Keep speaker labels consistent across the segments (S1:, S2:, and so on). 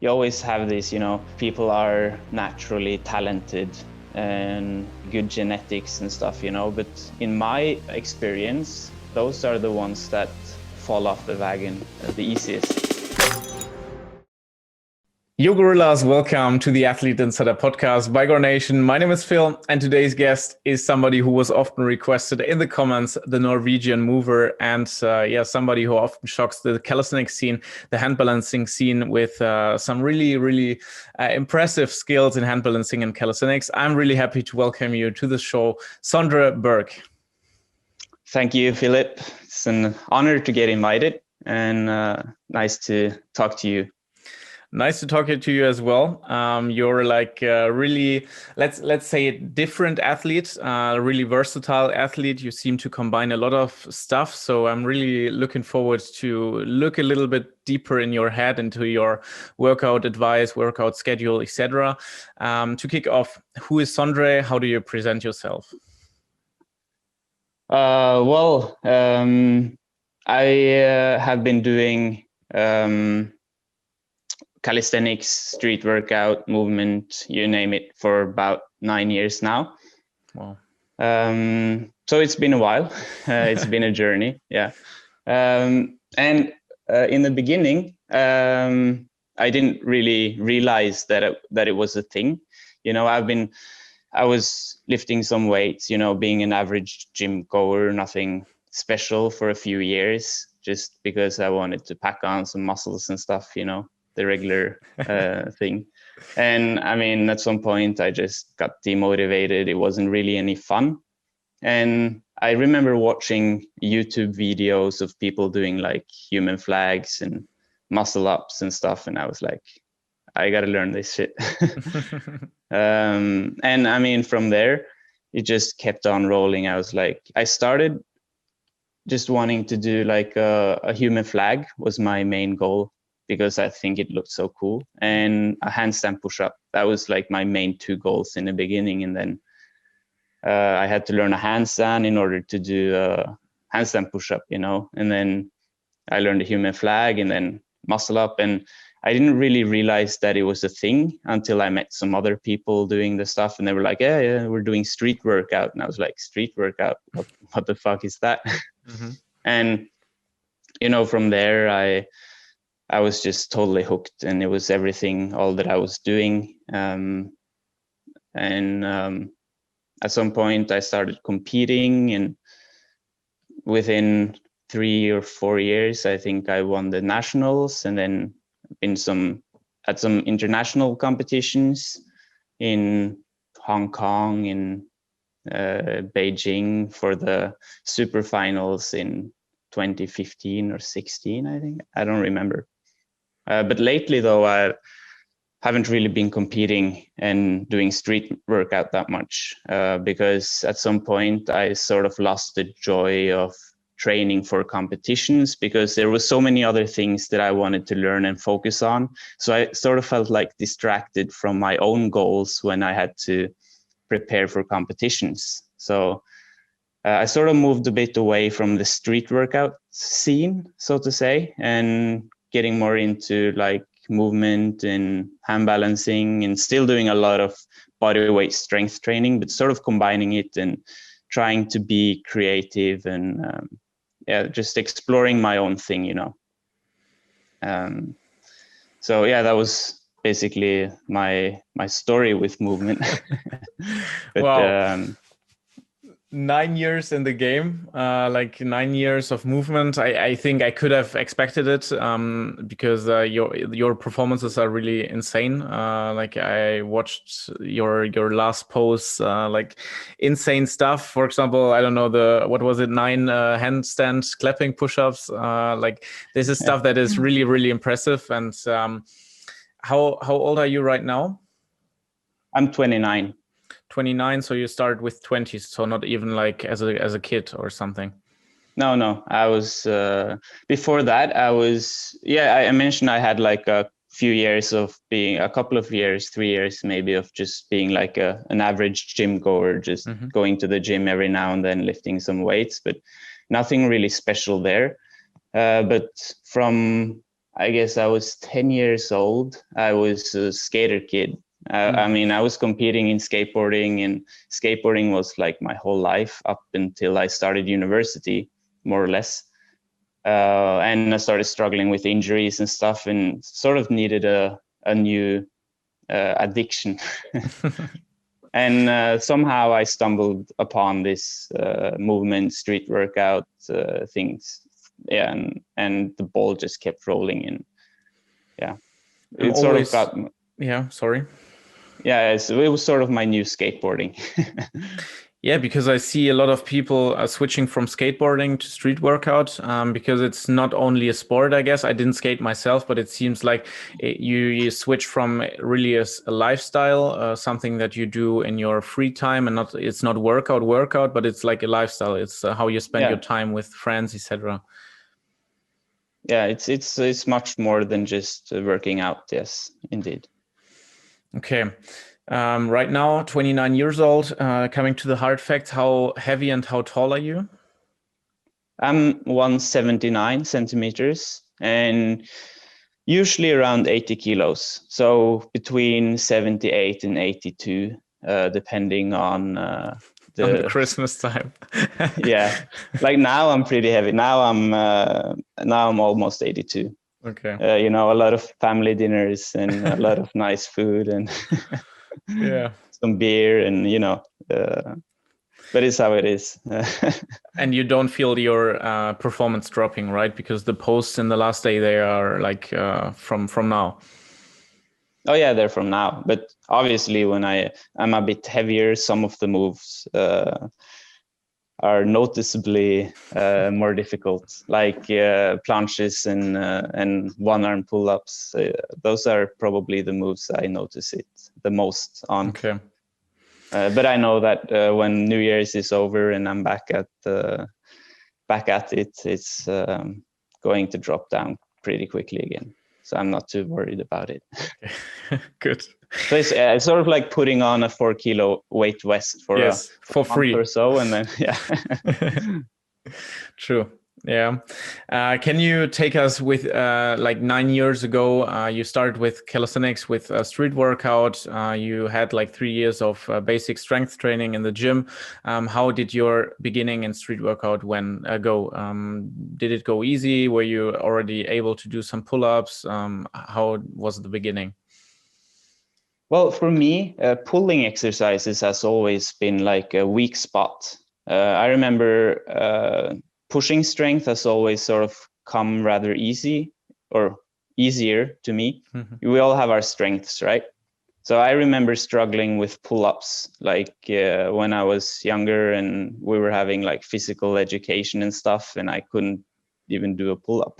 S1: you always have this, people are naturally talented and good genetics and stuff, but in my experience, those are the ones that fall off the wagon the easiest.
S2: Yo, gorillas, welcome to the Athlete Insider podcast by Gore Nation. My name is Phil, and today's guest is somebody who was often requested in the comments, the Norwegian mover, and somebody who often shocks the calisthenics scene, the hand balancing scene with some really impressive skills in hand balancing and calisthenics. I'm really happy to welcome you to the show, Sondre Berg.
S1: Thank you, Philip. It's an honor to get invited, and nice to talk to you.
S2: Nice to talk to you as well. You're like really, let's say, a different athlete, really versatile athlete. You seem to combine a lot of stuff. So I'm really looking forward to look a little bit deeper in your head, into your workout advice, workout schedule, etc. To kick off, who is Sondre? How do you present yourself?
S1: I have been doing calisthenics, street workout, movement, you name it, for about 9 years now.
S2: Wow.
S1: So it's been a while. It's been a journey. Yeah. And in the beginning, I didn't really realize that it was a thing. I was lifting some weights, being an average gym goer, nothing special for a few years, just because I wanted to pack on some muscles and stuff, the regular thing. And I mean, at some point I just got demotivated. It wasn't really any fun. And I remember watching YouTube videos of people doing like human flags and muscle ups and stuff. And I was like, I got to learn this shit. And I mean, from there, it just kept on rolling. I started just wanting to do like a human flag was my main goal, because I think it looked so cool, and a handstand push-up. That was like my main two goals in the beginning. And then I had to learn a handstand in order to do a handstand push-up, and then I learned a human flag and then muscle up. And I didn't really realize that it was a thing until I met some other people doing the stuff, and they were like, yeah, we're doing street workout. And I was like, street workout? What the fuck is that? Mm-hmm. And, from there, I was just totally hooked, and it was everything, all that I was doing. At some point I started competing, and within 3 or 4 years, I think I won the nationals, and then at some international competitions in Hong Kong, in Beijing for the super finals in 2015 or 16, I think. I don't remember. But lately, though, I haven't really been competing and doing street workout that much, because at some point I sort of lost the joy of training for competitions, because there were so many other things that I wanted to learn and focus on. So I sort of felt like distracted from my own goals when I had to prepare for competitions. So I sort of moved a bit away from the street workout scene, so to say, and getting more into like movement and hand balancing, and still doing a lot of body weight strength training, but sort of combining it and trying to be creative and just exploring my own thing, So yeah, that was basically my story with movement.
S2: But, wow. 9 years in the game, like 9 years of movement. I think I could have expected it, because your performances are really insane. Like I watched your last post, like insane stuff. For example, I don't know, what was it, 9 handstand clapping push-ups. Like this is stuff that is really impressive. And how old are you right now?
S1: I'm 29.
S2: 29, so you started with 20, so not even like as a kid or something.
S1: No, I was before that. I mentioned I had like a few years of being, a couple of years, 3 years maybe, of just being like an average gym goer, just going to the gym every now and then, lifting some weights, but nothing really special there. But from I guess I was 10 years old. I was a skater kid. I mean, I was competing in skateboarding, and skateboarding was like my whole life up until I started university, more or less. And I started struggling with injuries and stuff, and sort of needed a new addiction. And somehow I stumbled upon this movement, street workout things. Yeah, and the ball just kept rolling, and yeah, it sort of got.
S2: Yeah, sorry.
S1: Yeah, it was sort of my new skateboarding.
S2: Yeah, because I see a lot of people switching from skateboarding to street workout because it's not only a sport, I guess. I didn't skate myself, but it seems like you switch from really a lifestyle, something that you do in your free time, and it's not workout, but it's like a lifestyle. It's how you spend your time with friends, etc.
S1: Yeah, it's much more than just working out. Yes, indeed.
S2: Okay. Right now, 29 years old, coming to the hard facts, how heavy and how tall are you?
S1: I'm 179 centimeters and usually around 80 kilos. So between 78 and 82, depending on
S2: the Christmas time.
S1: Yeah, like now I'm pretty heavy. Now I'm almost 82.
S2: Okay.
S1: A lot of family dinners and a lot of nice food and some beer and but it's how it is.
S2: And you don't feel your performance dropping, right? Because the posts in the last day, they are like from now.
S1: Oh yeah, they're from now. But obviously when I'm a bit heavier, some of the moves are noticeably more difficult, like planches and one-arm pull-ups. Those are probably the moves I notice it the most on.
S2: Okay.
S1: But I know that when New Year's is over and I'm back at it, it's going to drop down pretty quickly again. So I'm not too worried about it.
S2: Okay. Good.
S1: So it's sort of like putting on a 4 kilo weight vest for
S2: free
S1: or so, and then
S2: True. Yeah. Can you take us with like 9 years ago, you started with calisthenics, with street workout. You had like 3 years of basic strength training in the gym. How did your beginning in street workout go? Did it go easy? Were you already able to do some pull-ups? How was the beginning?
S1: Well, for me, pulling exercises has always been like a weak spot. I remember pushing strength has always sort of come rather easy or easier to me. Mm-hmm. We all have our strengths, right? So I remember struggling with pull-ups, like when I was younger and we were having like physical education and stuff, and I couldn't even do a pull-up.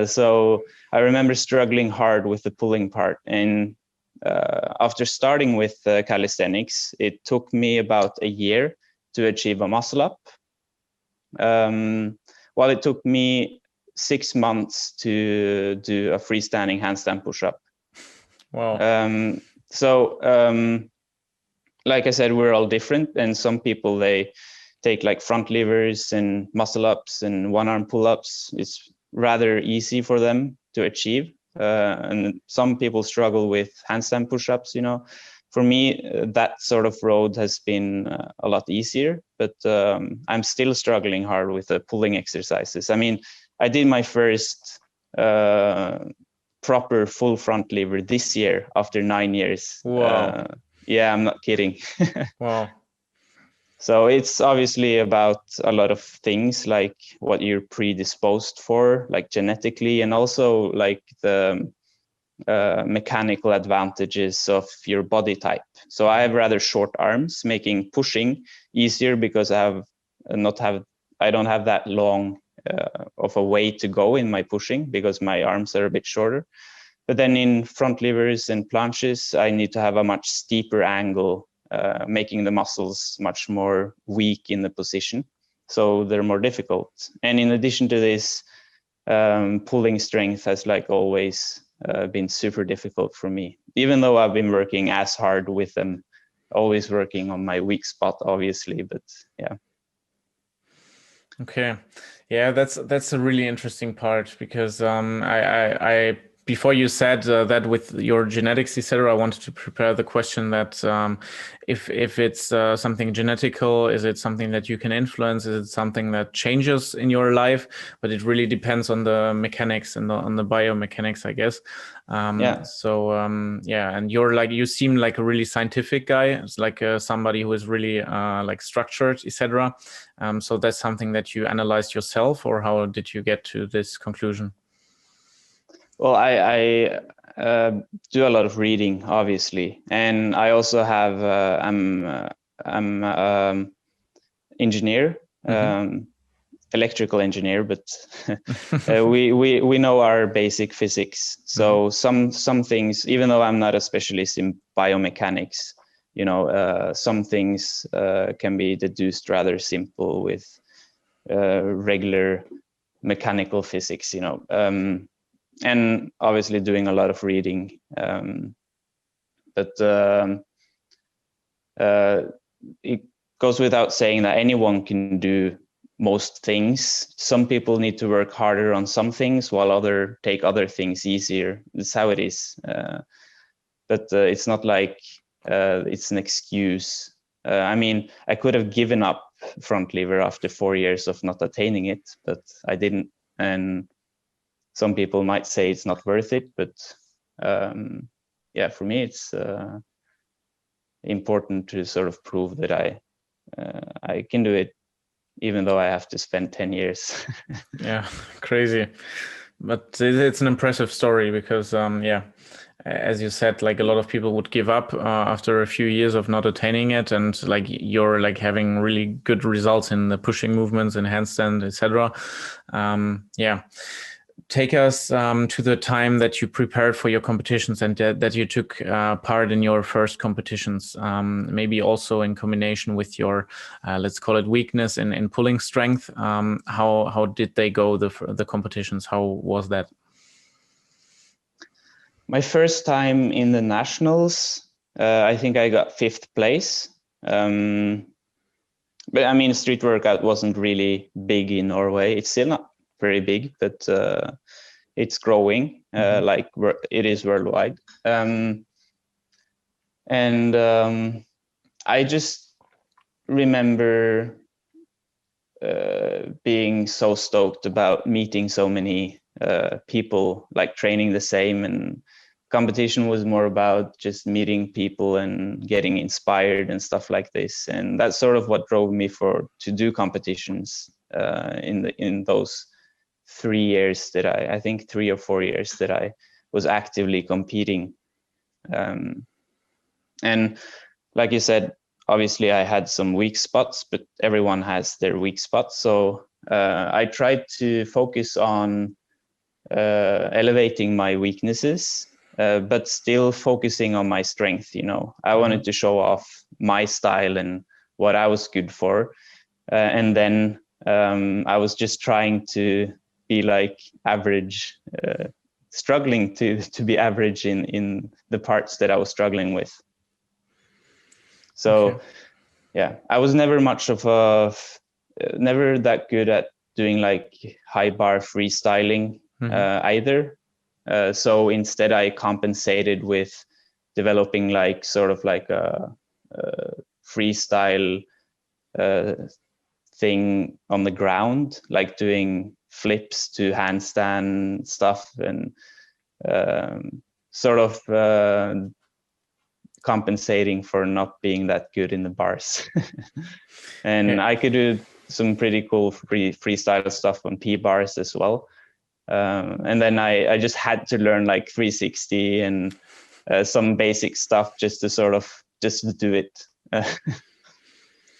S1: So I remember struggling hard with the pulling part. And after starting with calisthenics, it took me about a year to achieve a muscle up. While it took me 6 months to do a freestanding handstand push-up.
S2: Wow.
S1: Like I said, we're all different, and some people, they take like front levers and muscle ups and one-arm pull-ups. It's rather easy for them to achieve. And some people struggle with handstand push-ups. For me, that sort of road has been a lot easier, but I'm still struggling hard with the pulling exercises. I mean, I did my first proper full front lever this year after 9 years.
S2: Wow.
S1: Yeah, I'm not kidding.
S2: Wow.
S1: So it's obviously about a lot of things, like what you're predisposed for, like genetically, and also like the mechanical advantages of your body type. So I have rather short arms, making pushing easier because I don't have that long of a way to go in my pushing because my arms are a bit shorter. But then in front levers and planches, I need to have a much steeper angle, making the muscles much more weak in the position. So they're more difficult. And in addition to this, pulling strength has like always been super difficult for me, even though I've been working as hard with them, always working on my weak spot, obviously. But yeah.
S2: Okay. Yeah, that's a really interesting part, because I before you said that with your genetics, etc., I wanted to prepare the question that if it's something genetical, is it something that you can influence? Is it something that changes in your life? But it really depends on the mechanics and on the biomechanics, I guess. Yeah, and you seem like a really scientific guy. It's like somebody who is really like structured, etc. So that's something that you analyzed yourself, or how did you get to this conclusion?
S1: Well, I do a lot of reading, obviously, and I also have I'm engineer, electrical engineer, but we know our basic physics. So some things, even though I'm not a specialist in biomechanics, some things can be deduced rather simple with regular mechanical physics, and obviously doing a lot of reading. But it goes without saying that anyone can do most things. Some people need to work harder on some things, while others take other things easier. That's how it is. But it's not like it's an excuse. I mean, I could have given up front lever after 4 years of not attaining it, but I didn't. And some people might say it's not worth it, but yeah, for me, it's important to sort of prove that I can do it, even though I have to spend 10 years.
S2: Yeah, crazy. But it's an impressive story, because yeah, as you said, like a lot of people would give up after a few years of not attaining it, and like you're like having really good results in the pushing movements and handstand, etc. Yeah. Take us to the time that you prepared for your competitions, and that you took part in your first competitions, maybe also in combination with your, let's call it, weakness in pulling strength. How did they go, the competitions? How was that?
S1: My first time in the nationals, I think I got 5th place. But I mean, street workout wasn't really big in Norway. It's still not very big, but it's growing, like it is worldwide. And I just remember being so stoked about meeting so many people, like training the same, and competition was more about just meeting people and getting inspired and stuff like this. And that's sort of what drove me to do competitions in those 3 years that I think 3 or 4 years that I was actively competing. And like you said, obviously I had some weak spots, but everyone has their weak spots. So I tried to focus on elevating my weaknesses, but still focusing on my strength. I wanted to show off my style and what I was good for. And then I was just trying to be like average, struggling to be average in the parts that I was struggling with. So yeah, I was never never that good at doing like high bar freestyling either. So instead I compensated with developing like sort of like a freestyle thing on the ground, like doing flips to handstand stuff, and sort of compensating for not being that good in the bars. And I could do some pretty cool freestyle stuff on P bars as well. And then I just had to learn like 360 and some basic stuff just to do it.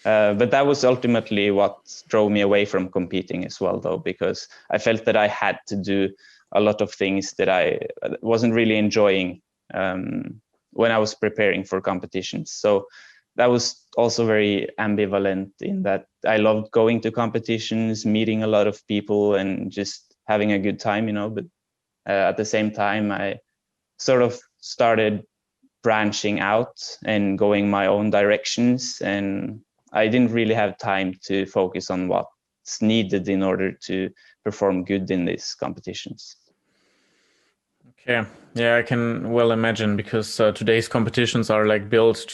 S1: But that was ultimately what drove me away from competing as well, though, because I felt that I had to do a lot of things that I wasn't really enjoying when I was preparing for competitions. So that was also very ambivalent, in that I loved going to competitions, meeting a lot of people, and just having a good time, but at the same time, I sort of started branching out and going my own directions, and I didn't really have time to focus on what what's needed in order to perform good in these competitions.
S2: Okay, yeah, I can well imagine, because today's competitions are like built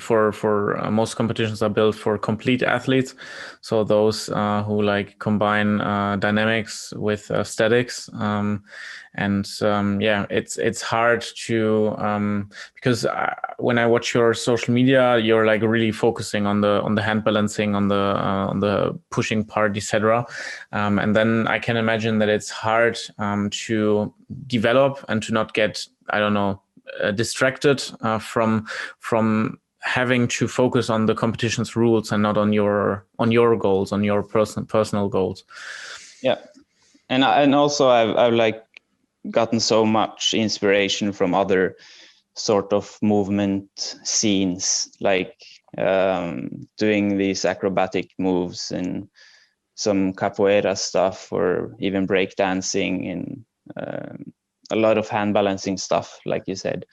S2: for most competitions are built for complete athletes, so those who like combine dynamics with statics, yeah, it's hard to because when I watch your social media, you're like really focusing on the hand balancing, on the pushing part, etc. And then I can imagine that it's hard to develop and to not get, I don't know, distracted from having to focus on the competition's rules and not on your goals, on your personal goals.
S1: Yeah, and also I've like gotten so much inspiration from other sort of movement scenes, like doing these acrobatic moves and some capoeira stuff, or even breakdancing, and a lot of hand balancing stuff, like you said.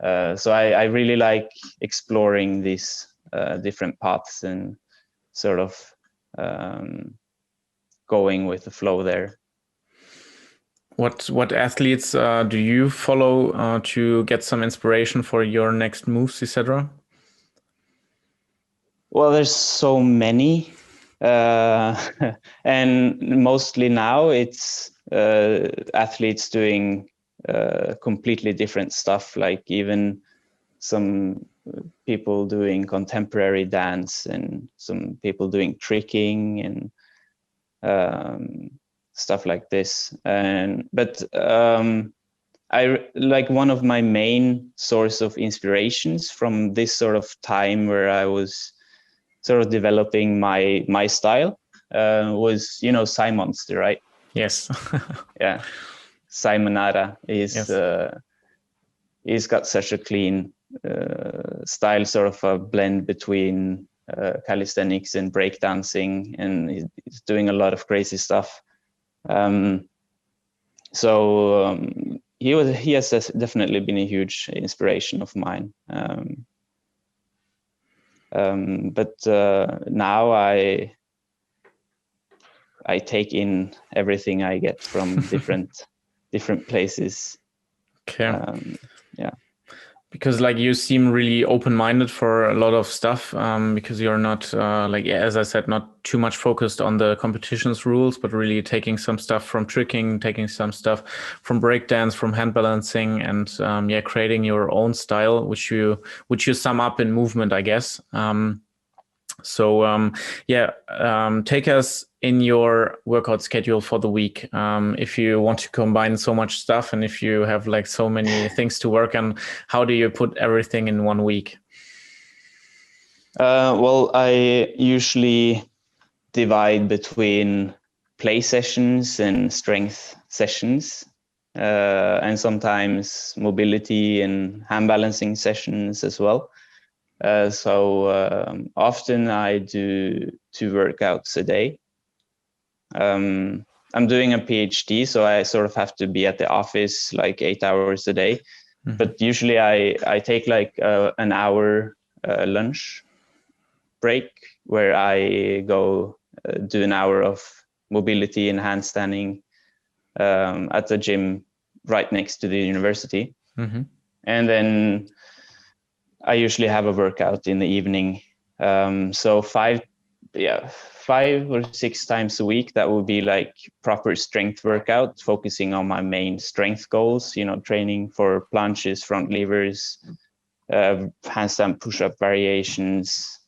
S1: So I really like exploring these different paths and sort of going with the flow there.
S2: What athletes do you follow to get some inspiration for your next moves, etc.?
S1: Well, there's so many, and mostly now it's athletes doing completely different stuff, like even some people doing contemporary dance and some people doing tricking and stuff like this. But I like, one of my main source of inspirations from this sort of time where I was sort of developing my style was, you know, Simonster, right?
S2: Yes.
S1: Yeah, Simonara is yes. He's got such a clean style, sort of a blend between calisthenics and breakdancing, and he's doing a lot of crazy stuff. He has definitely been a huge inspiration of mine. But now I take in everything I get from different places.
S2: Okay.
S1: Yeah.
S2: Because like you seem really open-minded for a lot of stuff, because you're not like, as I said, not too much focused on the competition's rules, but really taking some stuff from tricking, taking some stuff from breakdance, from hand balancing, and creating your own style, which you sum up in movement, I guess. Take us in your workout schedule for the week. If you want to combine so much stuff, and if you have like so many things to work on, how do you put everything in 1 week?
S1: Well, I usually divide between play sessions and strength sessions, and sometimes mobility and hand balancing sessions as well. So often I do 2 workouts a day. I'm doing a PhD, so I sort of have to be at the office like 8 hours a day. Mm-hmm. But usually I take like an hour lunch break, where I go do an hour of mobility and handstanding at the gym right next to the university. Mm-hmm. And then I usually have a workout in the evening. So 5 or 6 times a week, that would be like proper strength workout, focusing on my main strength goals, you know, training for planches, front levers, handstand push-up variations,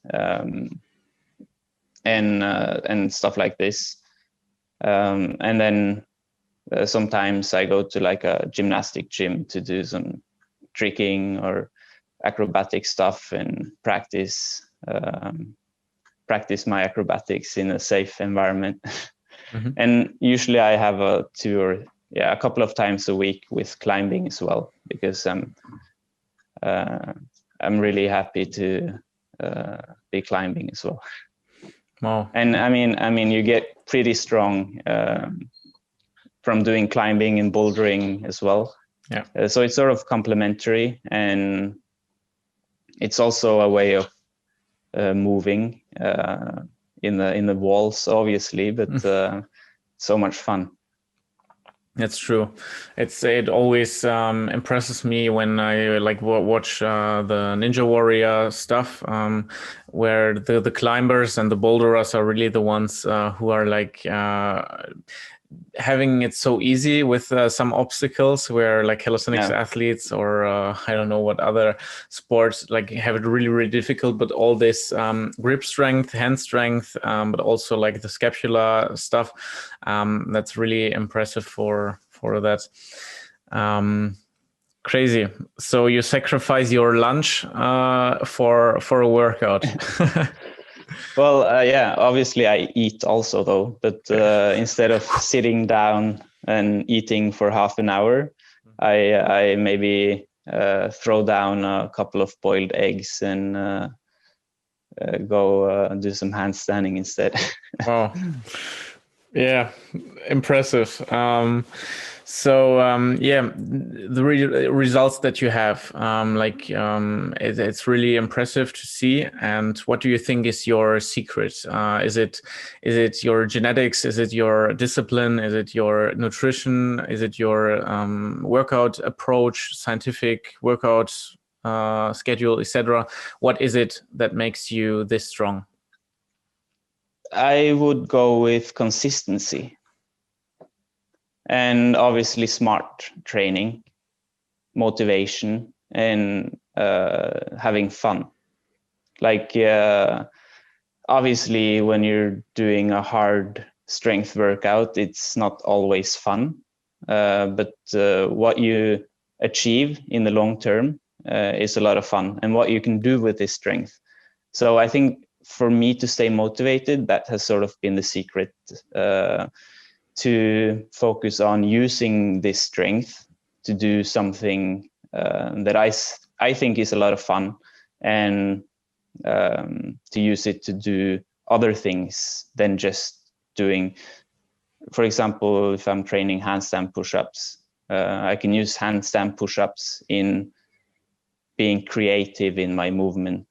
S1: and stuff like this. And then sometimes I go to like a gymnastic gym to do some tricking or acrobatic stuff and practice my acrobatics in a safe environment. Mm-hmm. And usually I have a couple of times a week with climbing as well, because I'm really happy to be climbing as well.
S2: Wow.
S1: And I mean, you get pretty strong from doing climbing and bouldering as well.
S2: Yeah.
S1: So it's sort of complementary, and it's also a way of moving in the walls, obviously, but so much fun.
S2: That's true. It always impresses me when I like watch the Ninja Warrior stuff, where the climbers and the boulderers are really the ones who are like having it so easy with some obstacles, where like calisthenics athletes or I don't know what other sports like have it really, really difficult. But all this grip strength, hand strength, but also like the scapular stuff, that's really impressive for that. Crazy. So you sacrifice your lunch for a workout.
S1: Well, yeah, obviously I eat also though, but instead of sitting down and eating for half an hour, I maybe throw down a couple of boiled eggs and go do some handstanding instead.
S2: Wow. Yeah, impressive. Yeah, the results that you have, it's really impressive to see. And what do you think is your secret? Is it your genetics? Is it your discipline? Is it your nutrition? Is it your workout approach, scientific workout schedule, etc.? What is it that makes you this strong?
S1: I would go with consistency. And obviously smart training, motivation, and having fun. Like obviously when you're doing a hard strength workout, it's not always fun, but what you achieve in the long term is a lot of fun, and what you can do with this strength. So I think for me to stay motivated, that has sort of been the secret, to focus on using this strength to do something that I think is a lot of fun, and to use it to do other things than just doing, for example, if I'm training handstand push-ups, I can use handstand push-ups in being creative in my movement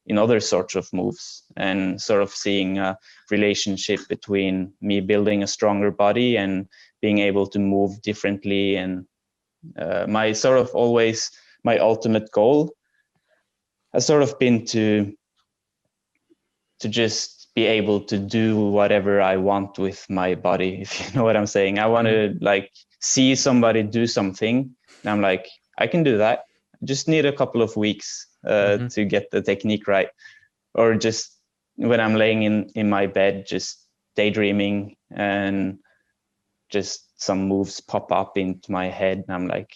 S1: in other sorts of moves, and sort of seeing a relationship between me building a stronger body and being able to move differently. And my ultimate goal has sort of been to just be able to do whatever I want with my body, if you know what I'm saying. I want to like see somebody do something and I'm like, I can do that. I just need a couple of weeks to get the technique right. Or just when I'm laying in my bed, just daydreaming, and just some moves pop up into my head and I'm like,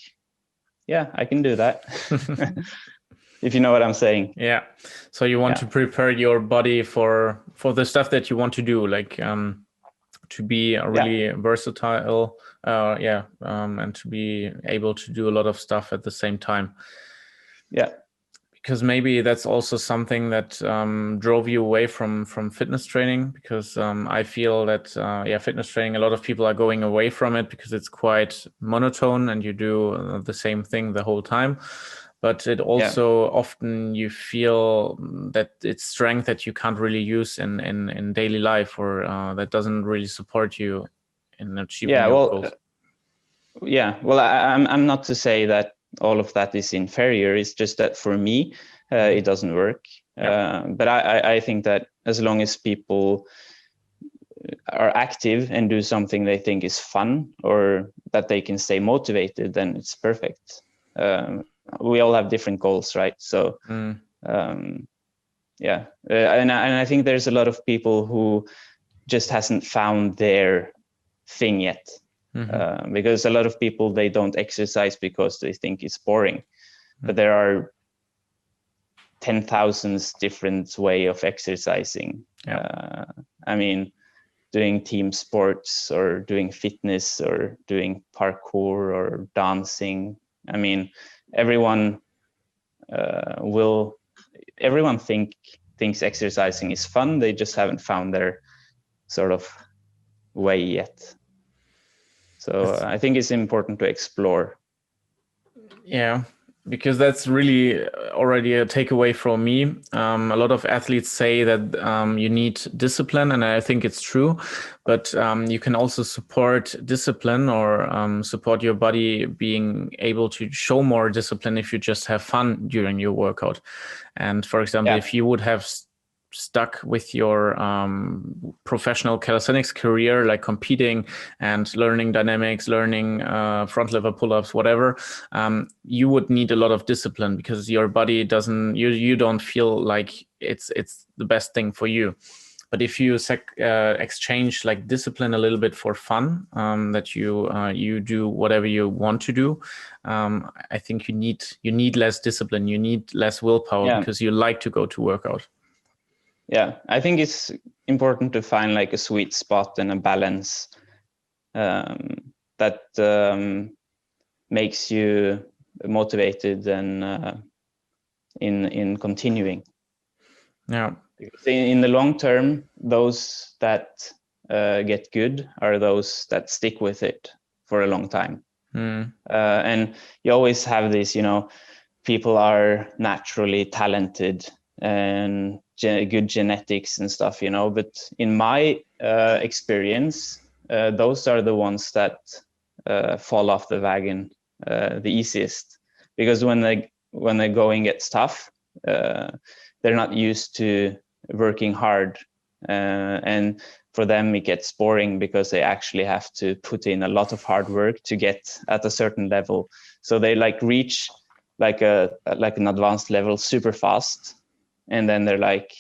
S1: yeah, I can do that. If you know what I'm saying.
S2: Yeah. So you want to prepare your body for the stuff that you want to do, like to be a really versatile, and to be able to do a lot of stuff at the same time.
S1: Yeah.
S2: Because maybe that's also something that drove you away from fitness training, because I feel that fitness training, a lot of people are going away from it because it's quite monotone and you do the same thing the whole time. But it also often you feel that it's strength that you can't really use in daily life, or that doesn't really support you in achieving your goals.
S1: Well, I'm not to say that all of that is inferior. It's just that for me, it doesn't work. But I think that as long as people are active and do something they think is fun, or that they can stay motivated, then it's perfect. We all have different goals, right? So, and I think there's a lot of people who just hasn't found their thing yet. Because a lot of people, they don't exercise because they think it's boring, but there are 10,000 different way of exercising. I mean, doing team sports or doing fitness or doing parkour or dancing. I mean, everyone thinks exercising is fun. They just haven't found their sort of way yet. So I think it's important to explore.
S2: Yeah, because that's really already a takeaway from me. A lot of athletes say that you need discipline, and I think it's true. But you can also support discipline or support your body being able to show more discipline if you just have fun during your workout. And for example, if you would have stuck with your professional calisthenics career, like competing and learning dynamics, learning front lever pull-ups, whatever, you would need a lot of discipline because your body doesn't, you don't feel like it's the best thing for you. But if you exchange like discipline a little bit for fun, that you do whatever you want to do, I think you need less discipline, you need less willpower because you like to go to workout.
S1: Yeah, I think it's important to find like a sweet spot and a balance that makes you motivated and in continuing.
S2: Yeah.
S1: In the long term, those that get good are those that stick with it for a long time. And you always have this, people are naturally talented and good genetics and stuff, but in my experience, those are the ones that fall off the wagon the easiest, because when the going gets tough, they're not used to working hard, and for them it gets boring because they actually have to put in a lot of hard work to get at a certain level. So they like reach like an advanced level super fast, and then they're like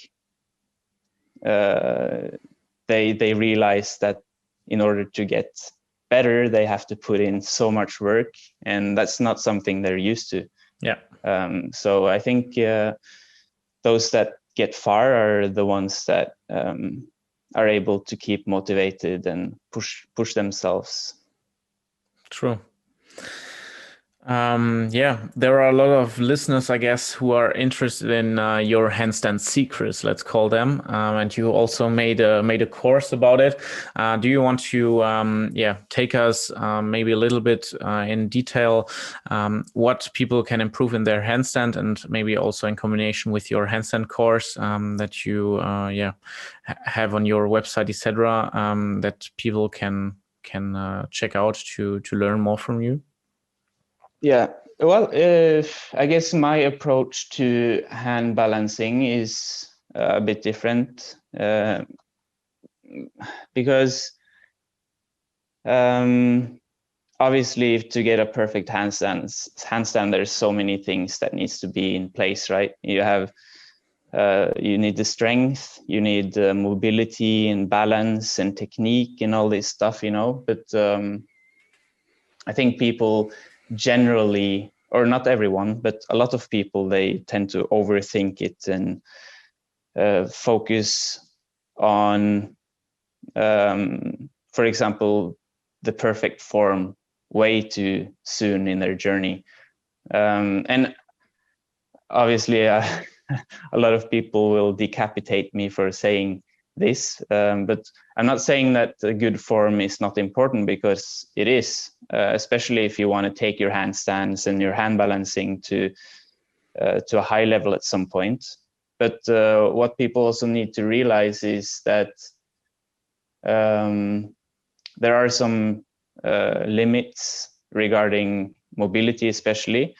S1: they realize that in order to get better they have to put in so much work, and that's not something they're used to. So I think those that get far are the ones that are able to keep motivated and push themselves.
S2: True. There are a lot of listeners, I guess, who are interested in your handstand secrets, let's call them. And you also made a course about it. Do you want to take us maybe a little bit in detail what people can improve in their handstand, and maybe also in combination with your handstand course that you have on your website, etc., that people can check out to learn more from you?
S1: Yeah, well, I guess my approach to hand balancing is a bit different because obviously to get a perfect handstand, there's so many things that needs to be in place, right? You need the strength, you need mobility and balance and technique and all this stuff, but I think people generally, or not everyone, but a lot of people, they tend to overthink it and focus on, for example, the perfect form way too soon in their journey. And obviously, a lot of people will decapitate me for saying this, but I'm not saying that a good form is not important, because it is, especially if you want to take your handstands and your hand balancing to a high level at some point. But what people also need to realize is that there are some limits regarding mobility, especially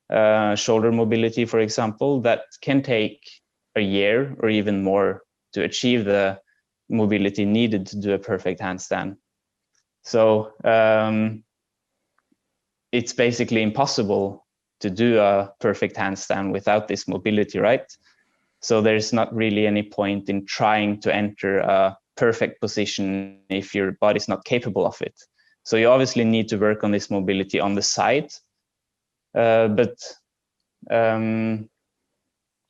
S1: shoulder mobility, for example, that can take a year or even more to achieve the mobility needed to do a perfect handstand. So it's basically impossible to do a perfect handstand without this mobility, right? So there's not really any point in trying to enter a perfect position if your body's not capable of it. So you obviously need to work on this mobility on the side, but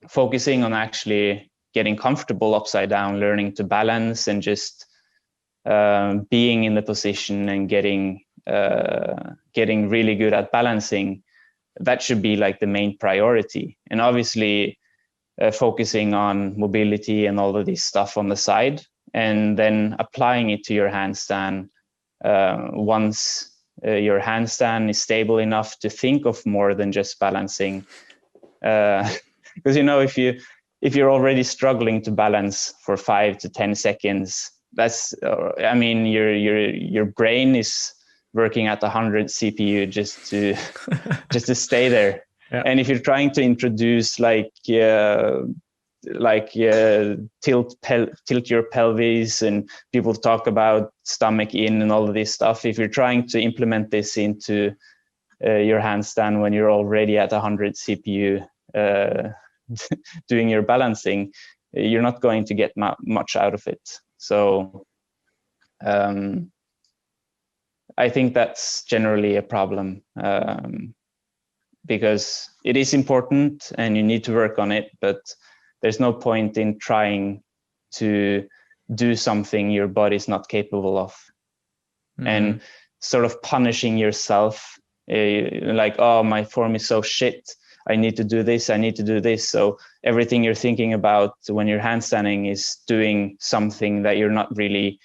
S1: focusing on actually getting comfortable upside down, learning to balance, and just being in the position and getting really good at balancing, that should be like the main priority. And obviously focusing on mobility and all of this stuff on the side, and then applying it to your handstand once your handstand is stable enough to think of more than just balancing. Because if you're already struggling to balance for 5 to 10 seconds, that's your brain is working at 100 CPU just to stay there.
S2: Yeah.
S1: And if you're trying to introduce tilt your pelvis, and people talk about stomach in and all of this stuff, if you're trying to implement this into your handstand when you're already at 100 CPU doing your balancing, you're not going to get much out of it. So I think that's generally a problem, because it is important and you need to work on it, but there's no point in trying to do something your body's not capable of. Mm-hmm. And sort of punishing yourself, like, oh, my form is so shit, I need to do this, I need to do this. So everything you're thinking about when you're handstanding is doing something that you're not really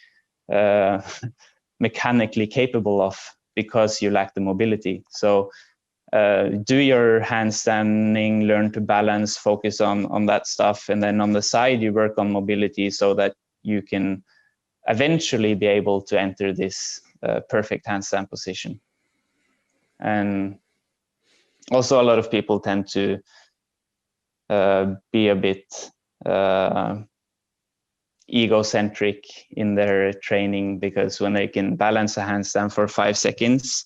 S1: mechanically capable of because you lack the mobility. So do your handstanding, learn to balance, focus on that stuff. And then on the side, you work on mobility so that you can eventually be able to enter this perfect handstand position. And also a lot of people tend to be a bit egocentric in their training, because when they can balance a handstand for 5 seconds,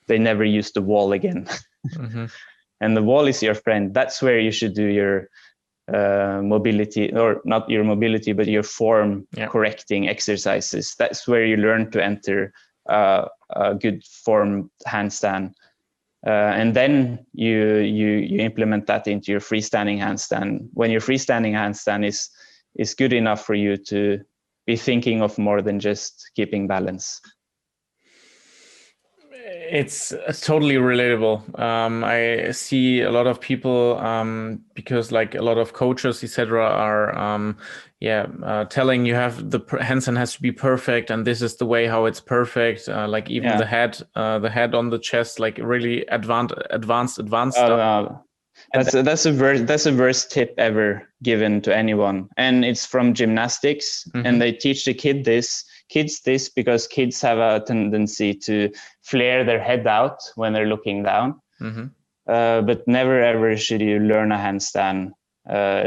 S1: they never use the wall again. Mm-hmm. And the wall is your friend. That's where you should do your mobility, or not your mobility, but your form correcting exercises. That's where you learn to enter a good form handstand. And then you implement that into your freestanding handstand. When your freestanding handstand is good enough for you to be thinking of more than just keeping balance.
S2: It's totally relatable. I see a lot of people, because like a lot of coaches, etc., are telling you have the handstand has to be perfect, and this is the way how it's perfect. Like even the head on the chest, like really advanced stuff.
S1: That's the worst tip ever given to anyone, and it's from gymnastics. Mm-hmm. And they teach the kids this because kids have a tendency to flare their head out when they're looking down. Mm-hmm. But never ever should you learn a handstand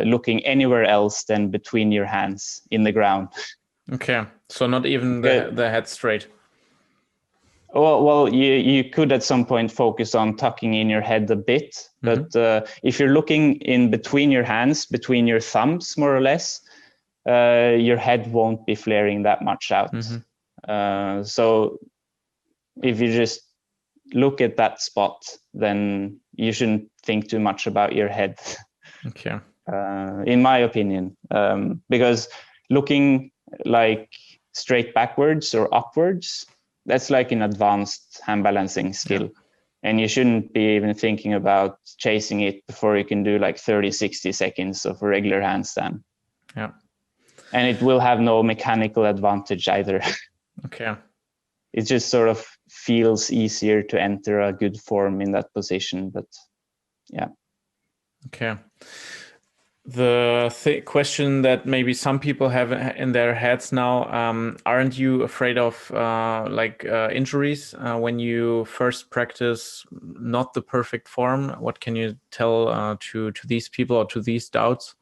S1: looking anywhere else than between your hands in the ground.
S2: Okay, so not even the head straight.
S1: Well, you could at some point focus on tucking in your head a bit, but if you're looking in between your hands, between your thumbs, more or less, your head won't be flaring that much out. Mm-hmm. So if you just look at that spot, then you shouldn't think too much about your head.
S2: Okay.
S1: In my opinion, because looking like straight backwards or upwards, that's like an advanced hand balancing skill. Yeah. And you shouldn't be even thinking about chasing it before you can do like 30, 60 seconds of a regular handstand.
S2: Yeah.
S1: And it will have no mechanical advantage either.
S2: Okay.
S1: It just sort of feels easier to enter a good form in that position, but yeah.
S2: Okay. The question that maybe some people have in their heads now, aren't you afraid of injuries when you first practice not the perfect form? What can you tell to these people or to these doubts?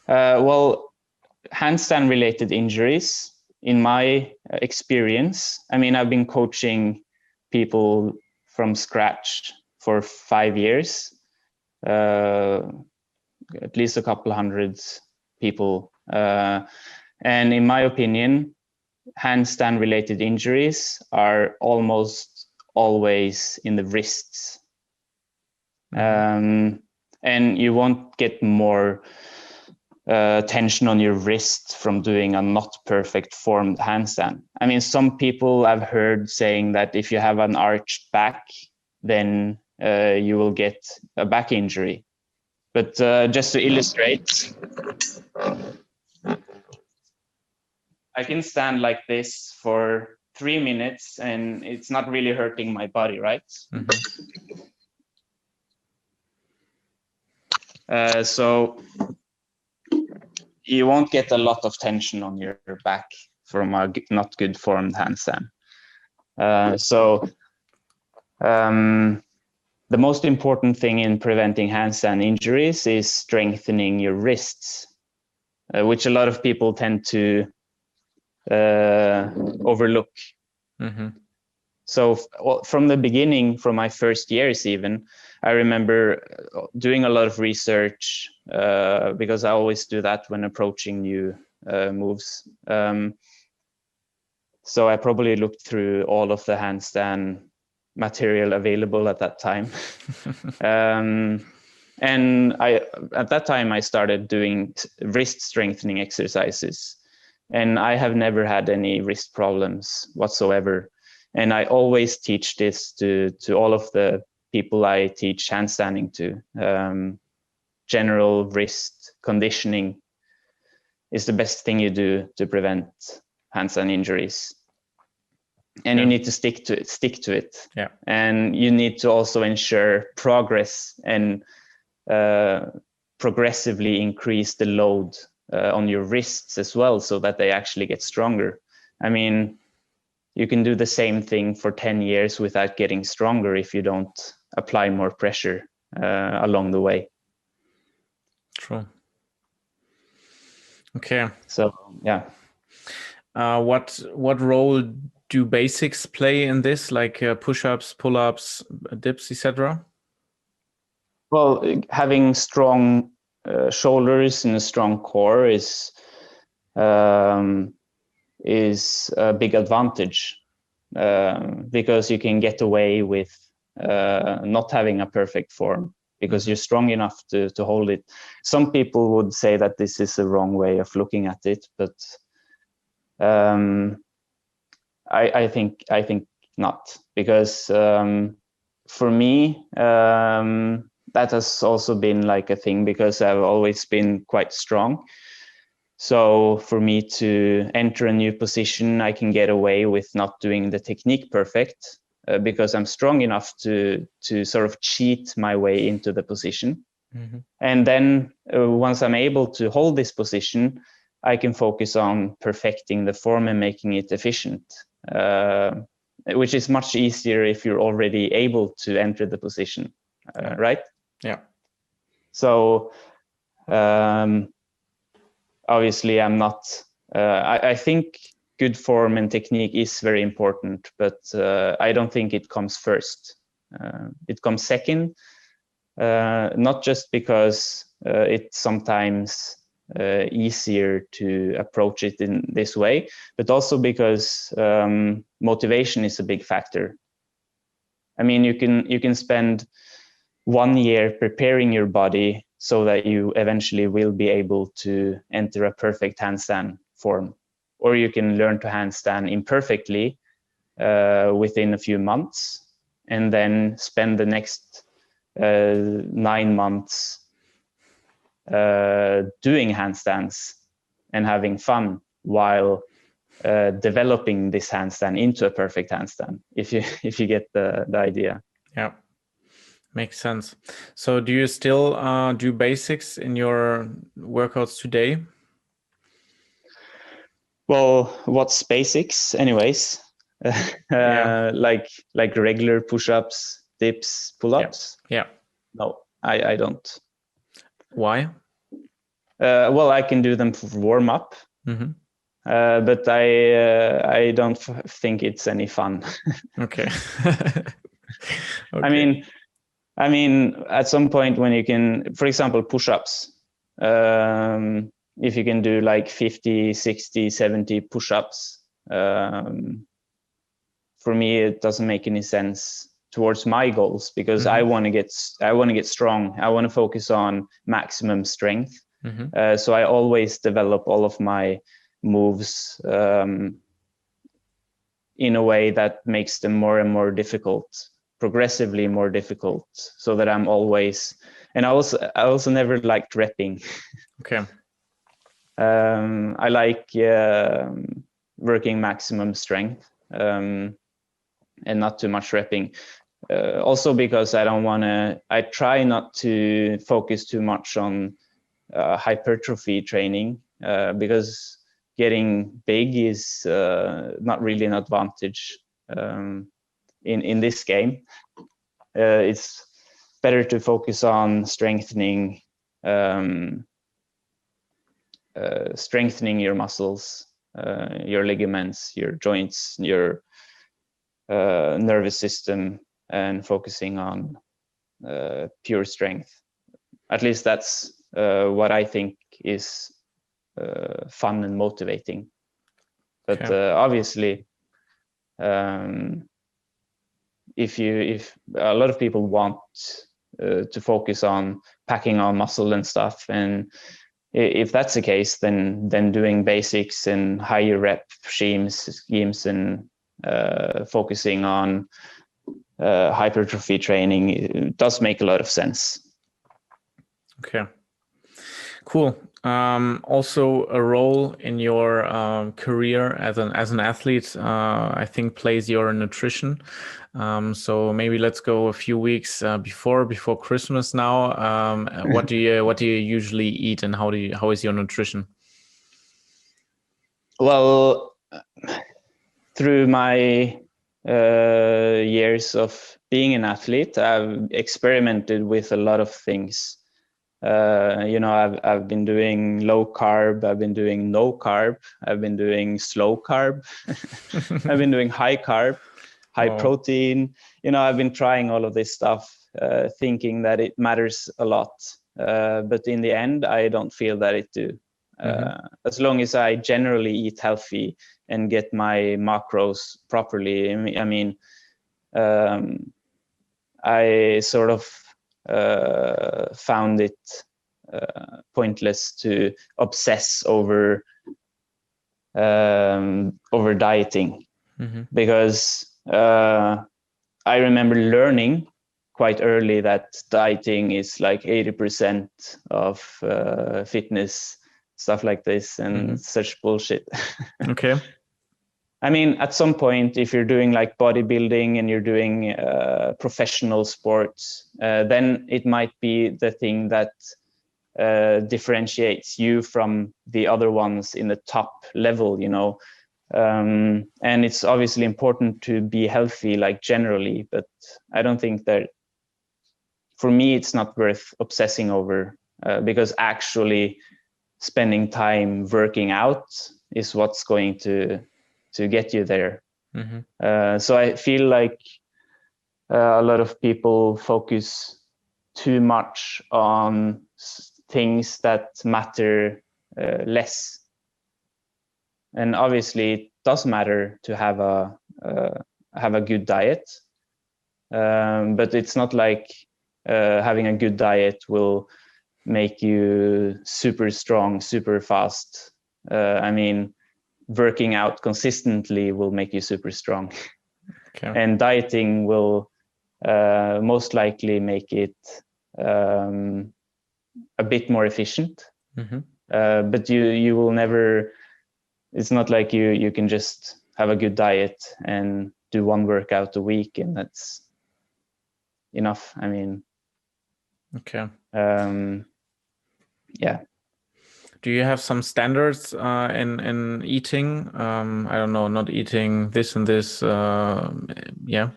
S1: Well, handstand related injuries, in my experience, I mean, I've been coaching people from scratch for 5 years. At least a couple hundred people. And in my opinion, handstand related injuries are almost always in the wrists. Mm-hmm. And you won't get more tension on your wrist from doing a not perfect formed handstand. I mean, some people I've heard saying that if you have an arched back, then you will get a back injury. But just to illustrate, I can stand like this for 3 minutes and it's not really hurting my body, right? So you won't get a lot of tension on your back from a not good formed handstand. The most important thing in preventing handstand injuries is strengthening your wrists, which a lot of people tend to overlook. So from the beginning, from my first years even, I remember doing a lot of research because I always do that when approaching new moves. So I probably looked through all of the handstand material available at that time. And at that time, I started doing wrist strengthening exercises. And I have never had any wrist problems whatsoever. And I always teach this to all of the people I teach handstanding to. General wrist conditioning is the best thing you do to prevent handstand injuries. And you need to stick to it.
S2: Yeah.
S1: And you need to also ensure progress and progressively increase the load on your wrists as well, so that they actually get stronger. I mean, you can do the same thing for 10 years without getting stronger if you don't apply more pressure along the way.
S2: True. Okay.
S1: So, yeah.
S2: What role do basics play in this, like push-ups, pull-ups, dips, etc.?
S1: Well, having strong shoulders and a strong core is a big advantage because you can get away with not having a perfect form because you're strong enough to hold it. Some people would say that this is the wrong way of looking at it, but I think not, because for me that has also been like a thing because I've always been quite strong. So for me to enter a new position, I can get away with not doing the technique perfect because I'm strong enough to sort of cheat my way into the position. And then once I'm able to hold this position, I can focus on perfecting the form and making it efficient, which is much easier if you're already able to enter the position, right?
S2: Yeah.
S1: So obviously I'm not, I think good form and technique is very important, but I don't think it comes first. It comes second, not just because it's sometimes easier to approach it in this way, but also because motivation is a big factor. I mean, you can spend 1 year preparing your body so that you eventually will be able to enter a perfect handstand form, or you can learn to handstand imperfectly within a few months, and then spend the next 9 months doing handstands and having fun while developing this handstand into a perfect handstand, if you get the idea.
S2: Yeah, makes sense. So do you still do basics in your workouts today?
S1: Well, what's basics anyways? Like regular push-ups, dips, pull-ups?
S2: Yeah.
S1: No, I don't.
S2: Why?
S1: Well, I can do them for warm-up, but I don't think it's any fun.
S2: Okay.
S1: Okay. I mean, at some point when you can, for example, push-ups, if you can do like 50, 60, 70 push-ups, for me, it doesn't make any sense towards my goals, because I want to get strong. I want to focus on maximum strength. So I always develop all of my moves in a way that makes them more and more difficult, progressively more difficult, so that I'm always, and I also never liked repping.
S2: Okay.
S1: I like working maximum strength. and not too much repping. Also because I try not to focus too much on hypertrophy training, because getting big is not really an advantage in this game. It's better to focus on strengthening your muscles, your ligaments, your joints, your nervous system, and focusing on pure strength. At least that's what I think is fun and motivating. But obviously, if a lot of people want to focus on packing on muscle and stuff, and if that's the case, then doing basics and higher rep schemes and focusing on hypertrophy training does make a lot of sense.
S2: Okay, cool. Also, a role in your career as an athlete, I think, plays your nutrition. So maybe let's go a few weeks before Christmas now. What do you usually eat, and how is your nutrition?
S1: Well, through my years of being an athlete, I've experimented with a lot of things. I've been doing low carb, I've been doing no carb, I've been doing slow carb, I've been doing high carb, high protein. I've been trying all of this stuff, thinking that it matters a lot. But in the end, I don't feel that it do. As long as I generally eat healthy and get my macros properly, I mean, I sort of found it pointless to obsess over dieting, because I remember learning quite early that dieting is like 80% of fitness, stuff like this, and such bullshit.
S2: Okay.
S1: I mean, at some point, if you're doing like bodybuilding and you're doing professional sports, then it might be the thing that differentiates you from the other ones in the top level, and it's obviously important to be healthy, like generally, but I don't think that, for me, it's not worth obsessing over, because actually spending time working out is what's going to get you there. So I feel like a lot of people focus too much on things that matter less. And obviously it does matter to have a good diet, but it's not like having a good diet will make you super strong, super fast. I mean, working out consistently will make you super strong. Okay. And dieting will most likely make it a bit more efficient. But you will never, it's not like you can just have a good diet and do one workout a week and that's enough. I mean,
S2: okay.
S1: Yeah.
S2: Do you have some standards in eating? I don't know, not eating this and this. Yeah.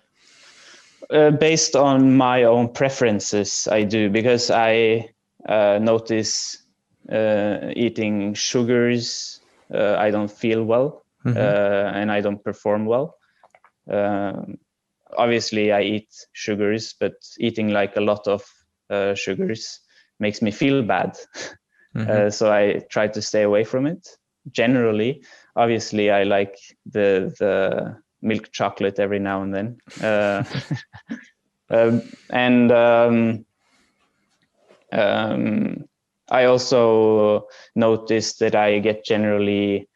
S1: Based on my own preferences, I do, because I notice eating sugars, I don't feel well, and I don't perform well. Obviously, I eat sugars, but eating like a lot of sugars makes me feel bad. So I try to stay away from it. Generally, obviously, I like the milk chocolate every now and then. I also noticed that I get generally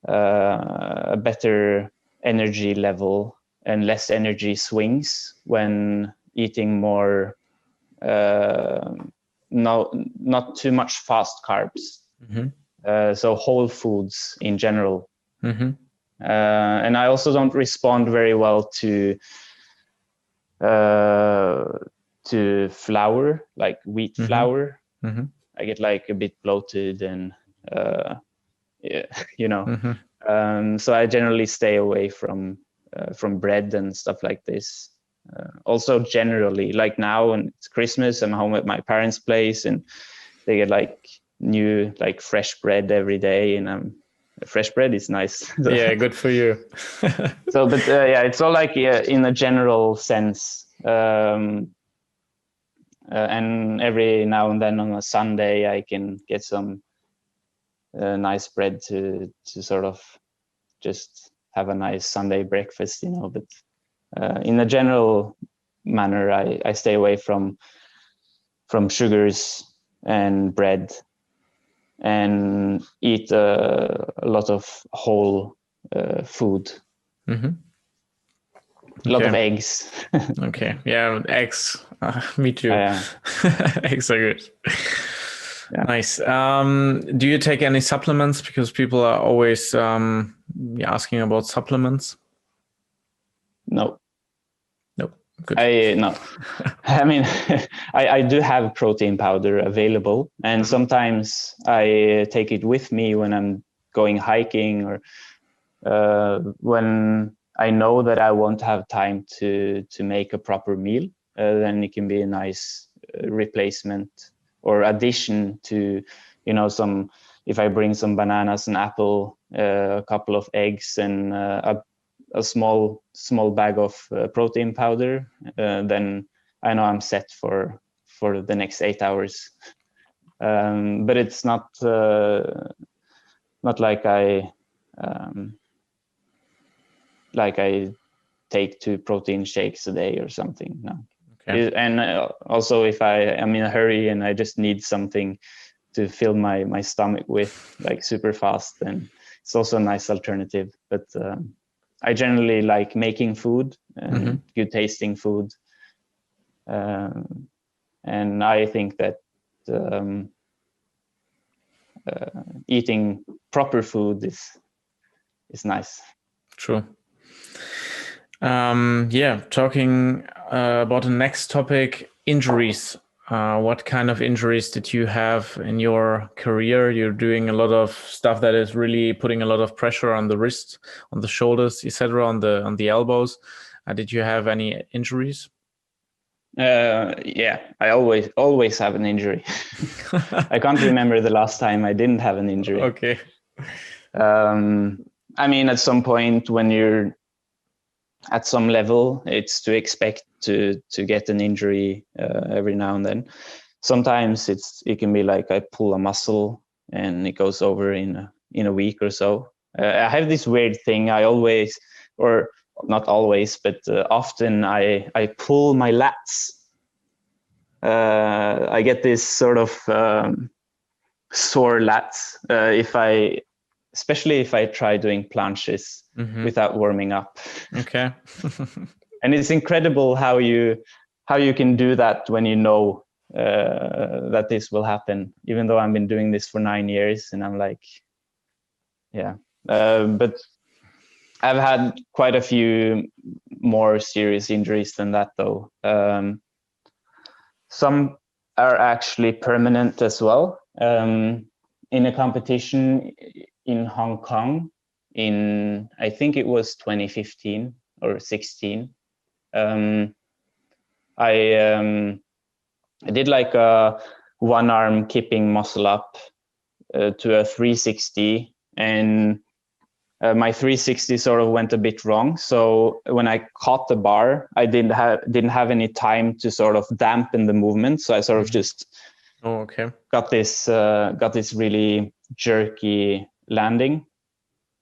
S1: a better energy level and less energy swings when eating more not too much fast carbs. So whole foods in general. And I also don't respond very well to flour, like wheat flour. I get like a bit bloated and so I generally stay away from bread and stuff like this. Also generally, like now when it's Christmas, I'm home at my parents' place and they get like new, like fresh bread every day, and fresh bread is nice.
S2: Yeah, good for you.
S1: So, but it's all like in a general sense. And every now and then on a Sunday, I can get some nice bread to sort of just have a nice Sunday breakfast, But in a general manner, I stay away from sugars and bread, and eat a lot of whole food. A lot of eggs.
S2: Okay, yeah, eggs. Me too. Eggs are good. Yeah. Nice. Do you take any supplements? Because people are always asking about supplements.
S1: No.
S2: Good.
S1: No. I mean, I do have protein powder available, and sometimes I take it with me when I'm going hiking, or when I know that I won't have time to make a proper meal. Then it can be a nice replacement or addition to, some. If I bring some bananas, an apple, a couple of eggs, and a small bag of protein powder, then I know I'm set for the next 8 hours. But it's not like I take 2 protein shakes a day or something. No. Okay. And also, if I am in a hurry and I just need something to fill my stomach with, like super fast, then it's also a nice alternative. But I generally like making food and good tasting food. And I think that eating proper food is nice.
S2: True. Talking about the next topic, injuries. What kind of injuries did you have in your career? You're doing a lot of stuff that is really putting a lot of pressure on the wrists, on the shoulders, etc., on the elbows. Did you have any injuries?
S1: I always have an injury. I can't remember the last time I didn't have an injury.
S2: Okay.
S1: I mean, at some point when you're at some level, it's to expect to get an injury every now and then. Sometimes it can be like I pull a muscle and it goes over in a week or so. I have this weird thing. I always, or not always, but often I pull my lats. I get this sort of sore lats especially if I try doing planches without warming up.
S2: Okay.
S1: And it's incredible how you can do that when you know that this will happen, even though I've been doing this for 9 years, and I'm like, but I've had quite a few more serious injuries than that, though. Some are actually permanent as well. In a competition in Hong Kong in, I think it was 2015 or 16, I did like a one arm kipping muscle up to a 360, and my 360 sort of went a bit wrong. So when I caught the bar, I didn't have any time to sort of dampen the movement. So I sort of just got this really jerky landing.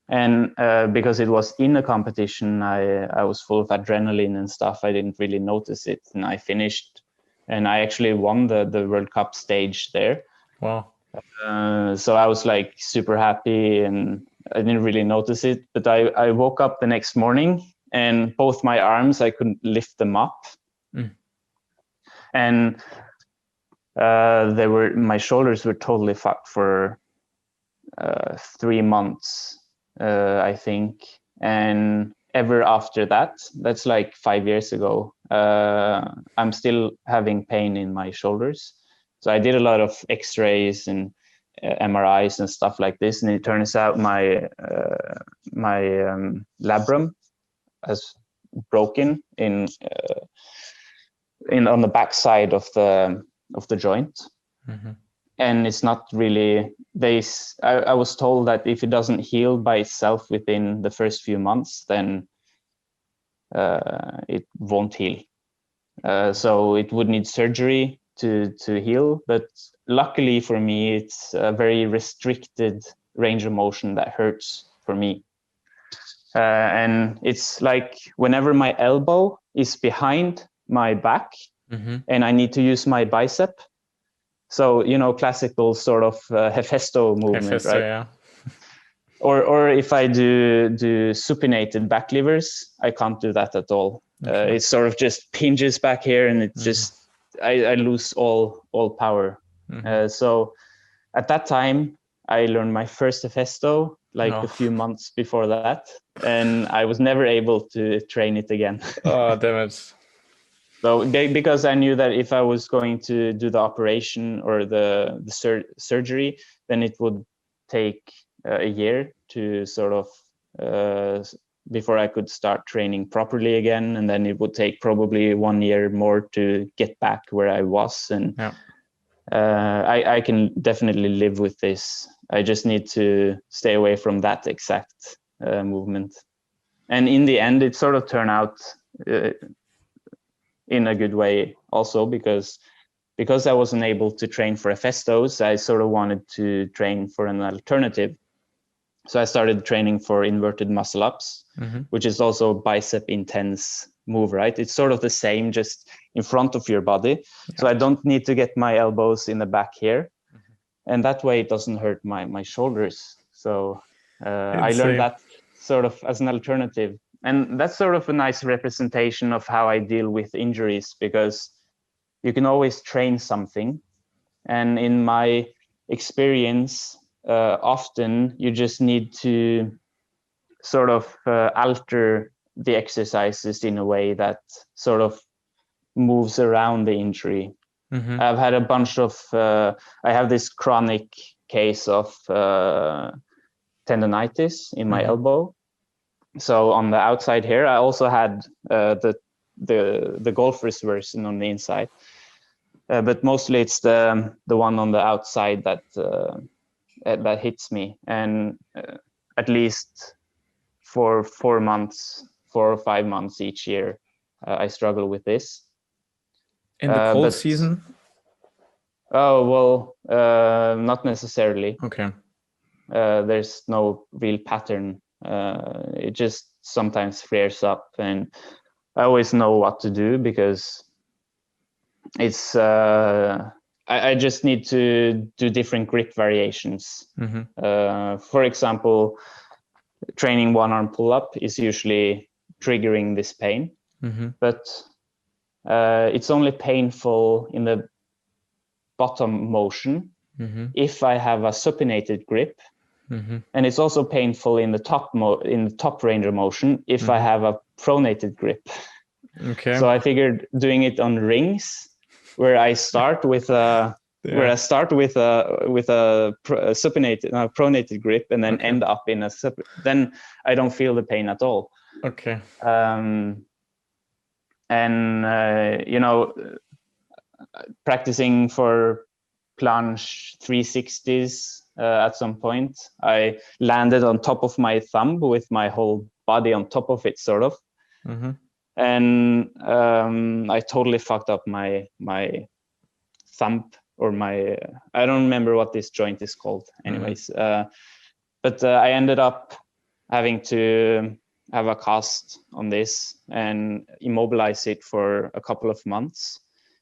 S1: And because it was in a competition, I was full of adrenaline and stuff. I didn't really notice it, and I finished, and I actually won the World Cup stage there.
S2: Wow!
S1: So I was like super happy, and I didn't really notice it. But I woke up the next morning, and both my arms, I couldn't lift them up, and my shoulders were totally fucked for 3 months. I think And ever after that, that's like 5 years ago, I'm still having pain in my shoulders. So I did a lot of x-rays and MRIs and stuff like this, and it turns out my labrum has broken in on the back side of the joint.
S2: Mm-hmm.
S1: And it's not really, I was told that if it doesn't heal by itself within the first few months, then it won't heal. So it would need surgery to heal. But luckily for me, it's a very restricted range of motion that hurts for me. And it's like whenever my elbow is behind my back, mm-hmm. and I need to use my bicep. So, classical sort of Hephaesto movement, right?
S2: Yeah.
S1: Or if I do supinated back levers, I can't do that at all. Okay. It sort of just pinches back here, and it just I lose all power. Mm-hmm. So at that time, I learned my first Hephaesto a few months before that, and I was never able to train it again.
S2: Oh, damn it.
S1: So because I knew that if I was going to do the operation or the surgery, then it would take a year to sort of before I could start training properly again, and then it would take probably 1 year more to get back where I was. And I can definitely live with this. I just need to stay away from that exact movement. And in the end, it sort of turned out in a good way also, because I wasn't able to train for Hephaestos, I sort of wanted to train for an alternative. So I started training for inverted muscle ups, mm-hmm. which is also bicep intense move, right? It's sort of the same, just in front of your body. Yeah. So I don't need to get my elbows in the back here. Mm-hmm. And that way it doesn't hurt my shoulders. So I learned that sort of as an alternative. And that's sort of a nice representation of how I deal with injuries, because you can always train something. And in my experience, often you just need to sort of alter the exercises in a way that sort of moves around the injury. Mm-hmm. I've had a bunch of, I have this chronic case of tendonitis in my mm-hmm. elbow. So on the outside here, I also had the golfer's version on the inside, but mostly it's the one on the outside that hits me. And at least for 4 or 5 months each year, I struggle with this.
S2: In the cold season?
S1: Oh, well, not necessarily.
S2: Okay.
S1: There's no real pattern. It just sometimes flares up, and I always know what to do, because it's I just need to do different grip variations. Mm-hmm. For example, training one arm pull up is usually triggering this pain, mm-hmm. but it's only painful in the bottom motion mm-hmm. if I have a supinated grip. Mm-hmm. And it's also painful in the top range of motion if mm-hmm. I have a pronated grip. Okay. So I figured doing it on rings, where I start with a supinated, pronated grip, and then end up in then I don't feel the pain at all.
S2: Okay.
S1: Practicing for planche 360s. At some point, I landed on top of my thumb with my whole body on top of it, sort of. Mm-hmm. And I totally fucked up my thumb, or my, I don't remember what this joint is called anyways. Mm-hmm. But I ended up having to have a cast on this and immobilize it for a couple of months.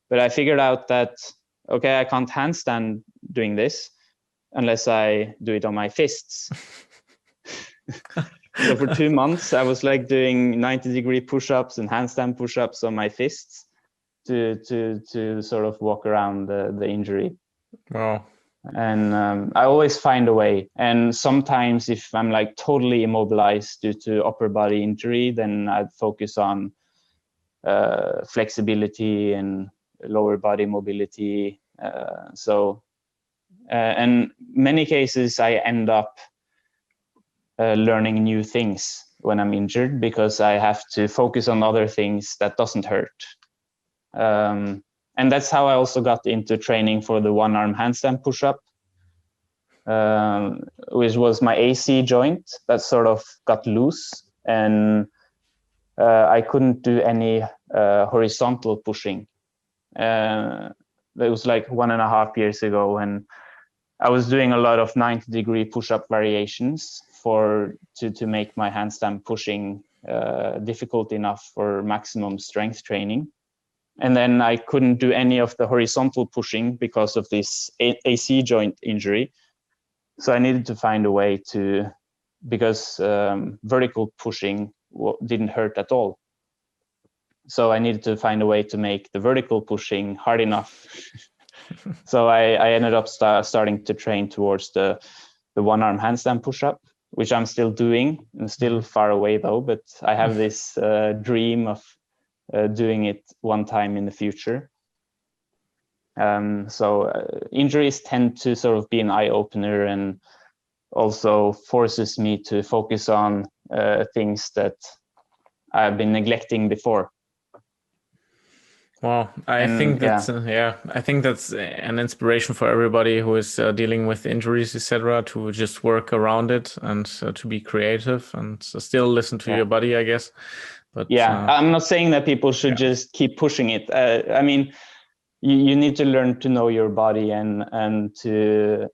S1: But I figured out that, okay, I can't handstand doing this unless I do it on my fists. So for 2 months, I was like doing 90-degree push-ups and handstand push-ups on my fists to sort of walk around the injury.
S2: Wow.
S1: And I always find a way. And sometimes if I'm like totally immobilized due to upper body injury, then I'd focus on flexibility and lower body mobility. In many cases, I end up learning new things when I'm injured because I have to focus on other things that doesn't hurt. And that's how I also got into training for the one-arm handstand push-up, which was my AC joint that sort of got loose, and I couldn't do any horizontal pushing. That was like 1.5 years ago, and I was doing a lot of 90-degree push-up variations to make my handstand pushing difficult enough for maximum strength training. And then I couldn't do any of the horizontal pushing because of this AC joint injury. So I needed to find a way because vertical pushing didn't hurt at all. So I needed to find a way to make the vertical pushing hard enough. So I ended up starting to train towards the one-arm handstand push-up, which I'm still doing. I'm still far away though, but I have this dream of doing it one time in the future. Injuries tend to sort of be an eye-opener and also forces me to focus on things that I've been neglecting before.
S2: Well, I think that's an inspiration for everybody who is dealing with injuries, etc., to just work around it and to be creative and still listen to your body, I guess. But
S1: I'm not saying that people should just keep pushing it. I mean, you need to learn to know your body and to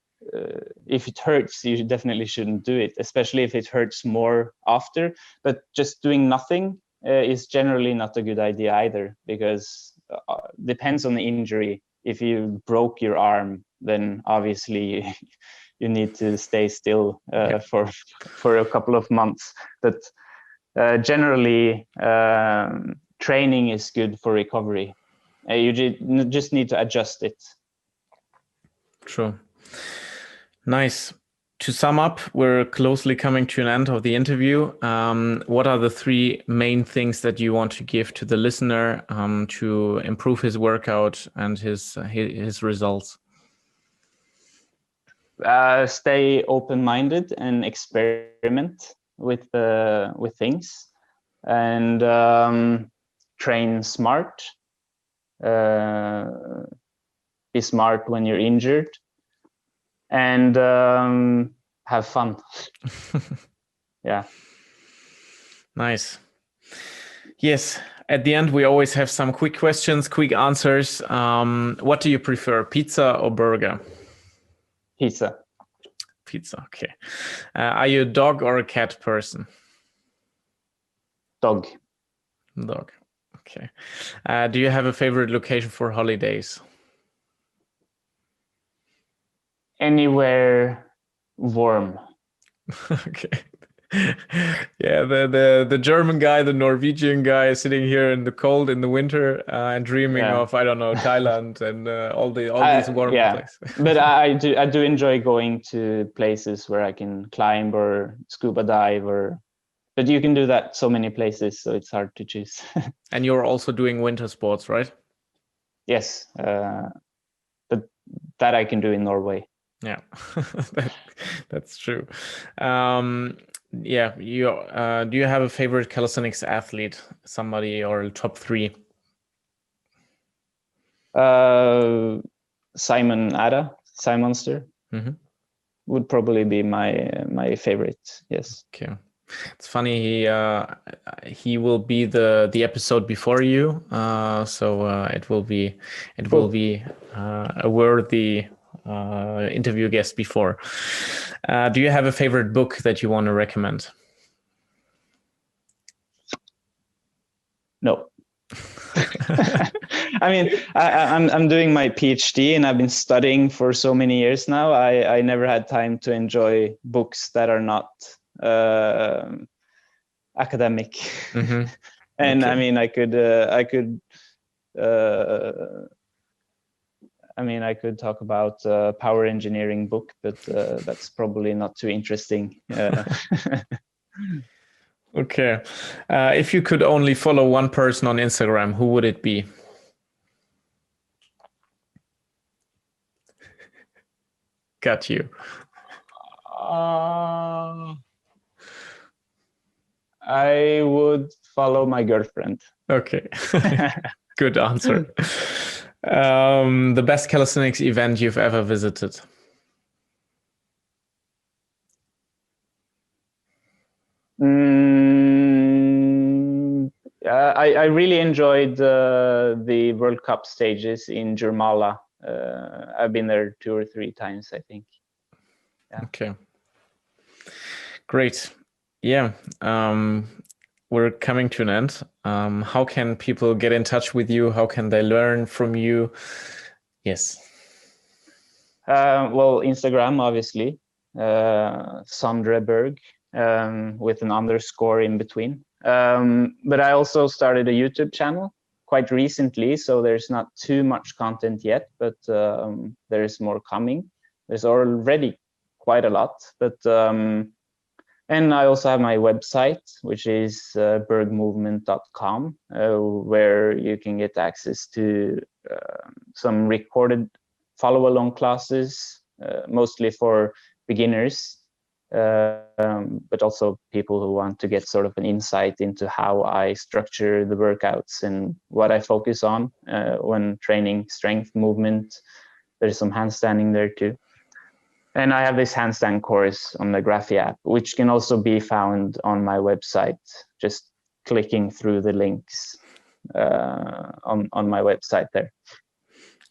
S1: if it hurts, you definitely shouldn't do it, especially if it hurts more after. But just doing nothing is generally not a good idea either, because depends on the injury. If you broke your arm, then obviously you need to stay still for a couple of months. But generally, training is good for recovery. You just need to adjust it.
S2: True. Nice. To sum up, we're closely coming to an end of the interview. What are the 3 main things that you want to give to the listener to improve his workout and his results?
S1: Stay open-minded and experiment with things, and train smart. Be smart when you're injured, and have fun. Yeah.
S2: Nice. Yes. At the end, we always have some quick questions, quick answers. What do you prefer, pizza or burger?
S1: Pizza.
S2: Pizza. Okay. Are you a dog or a cat person?
S1: Dog.
S2: Dog. Okay. Do you have a favorite location for holidays?
S1: Anywhere warm.
S2: Okay. Yeah, the German guy, the Norwegian guy sitting here in the cold in the winter and dreaming of, I don't know, Thailand and all these warm places.
S1: But I do enjoy going to places where I can climb or scuba dive, but you can do that so many places, so it's hard to choose.
S2: And you're also doing winter sports, right?
S1: Yes, but that I can do in Norway.
S2: Yeah, that's true. Yeah, do you have a favorite calisthenics athlete, somebody, or top 3?
S1: Simonster would probably be my favorite. Yes.
S2: Okay. It's funny. He will be the episode before you, so it will be a worthy interview guest before. Do you have a favorite book that you want to recommend?
S1: No. I mean, I'm doing my PhD and I've been studying for so many years now. I never had time to enjoy books that are not academic. And okay. I mean, I could I mean, I could talk about power engineering book, but that's probably not too interesting.
S2: Okay. If you could only follow one person on Instagram, who would it be? Got you.
S1: I would follow my girlfriend.
S2: Okay. Good answer. The best calisthenics event you've ever visited?
S1: I really enjoyed the World Cup stages in Jurmala. I've been there 2 or 3 times, I think.
S2: Yeah. Okay. Great. Yeah. We're coming to an end. How can people get in touch with you? How can they learn from you? Yes.
S1: Well, Instagram, obviously. Sondre Berg, with an underscore in between. But I also started a YouTube channel quite recently, so there's not too much content yet, but there's more coming. There's already quite a lot, but and I also have my website, which is bergmovement.com, where you can get access to some recorded follow-along classes, mostly for beginners, but also people who want to get sort of an insight into how I structure the workouts and what I focus on when training strength, movement. There's some handstanding there too. And I have this handstand course on the Graphy app, which can also be found on my website, just clicking through the links on my website there.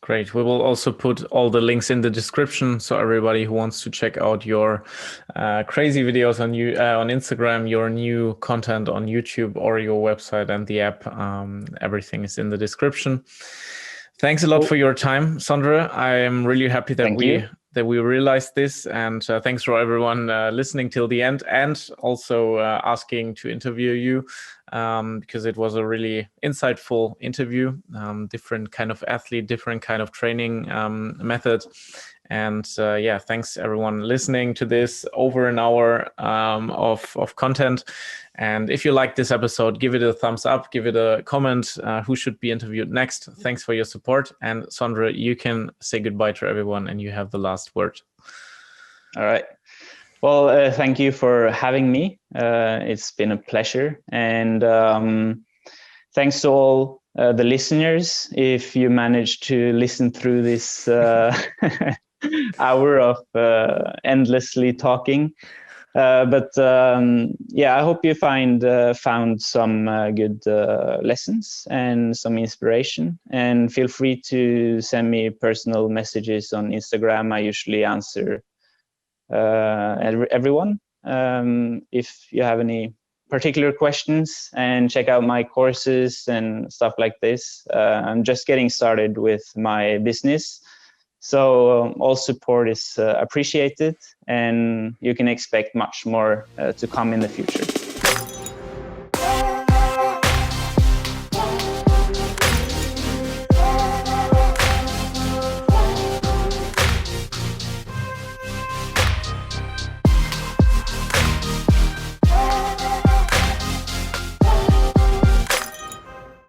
S2: Great. We will also put all the links in the description, so everybody who wants to check out your crazy videos on Instagram, your new content on YouTube, or your website and the app, everything is in the description. Thanks a lot for your time, Sondre. I am really happy that we realized this, and thanks for everyone listening till the end, and also asking to interview you, because it was a really insightful interview. Different kind of athlete, different kind of training method, and yeah, thanks everyone listening to this over an hour of content. And if you like this episode, give it a thumbs up, give it a comment, who should be interviewed next. Thanks for your support. And Sondre, you can say goodbye to everyone and you have the last word.
S1: All right. Well, thank you for having me. It's been a pleasure. And thanks to all the listeners. If you managed to listen through this hour of endlessly talking. Yeah, I hope you found some good lessons and some inspiration, and feel free to send me personal messages on Instagram. I usually answer everyone if you have any particular questions, and check out my courses and stuff like this. I'm just getting started with my business. So all support is appreciated, and you can expect much more to come in the future.